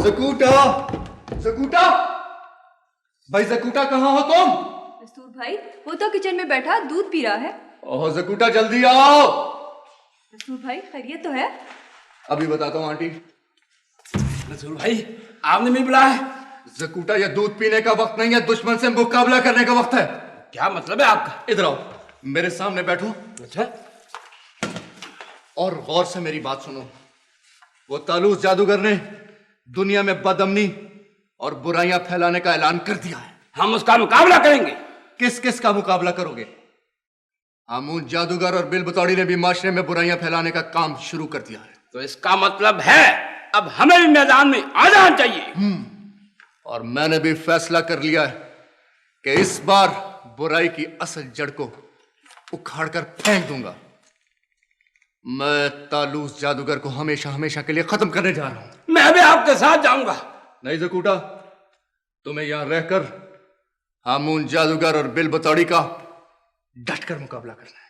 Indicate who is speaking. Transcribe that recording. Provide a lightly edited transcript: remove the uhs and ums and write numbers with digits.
Speaker 1: जकूटा, जकूटा, भाई जकूटा कहाँ हो तुम?
Speaker 2: मस्तूर भाई वो तो किचन में बैठा दूध पी रहा है।
Speaker 1: ओह जकूटा जल्दी आओ।
Speaker 2: मस्तूर भाई खैरियत तो है?
Speaker 1: अभी बताता हूँ आंटी।
Speaker 3: मस्तूर भाई आपने भी बुलाया?
Speaker 1: जकूटा ये दूध पीने का वक्त नहीं है, दुश्मन से मुकाबला करने का वक्त है।
Speaker 3: क्या मतलब है आपका?
Speaker 1: इधर आओ, मेरे सामने बैठो
Speaker 3: अच्छा
Speaker 1: और गौर से मेरी बात सुनो। वो तालूस जादूगर ने दुनिया में बदअमनी और बुराइयां फैलाने का ऐलान कर दिया है।
Speaker 3: हम उसका मुकाबला करेंगे।
Speaker 1: किस किस का मुकाबला करोगे? हामून जादूगर और बिल बतौड़ी ने भी माशरे में बुराइयां फैलाने का काम शुरू कर दिया है।
Speaker 3: तो इसका मतलब है अब हमें भी मैदान में आ जाना चाहिए।
Speaker 1: और मैंने भी फैसला कर लिया है कि इस बार बुराई की असल जड़ को उखाड़ कर फेंक दूंगा। मैं तालूस जादूगर को हमेशा हमेशा के लिए खत्म करने जा रहा हूं।
Speaker 3: मैं भी आपके साथ जाऊंगा।
Speaker 1: नहीं जकूटा, तुम्हें यहां रहकर हामून जादूगर और बिल बतौड़ी का डटकर मुकाबला करना है।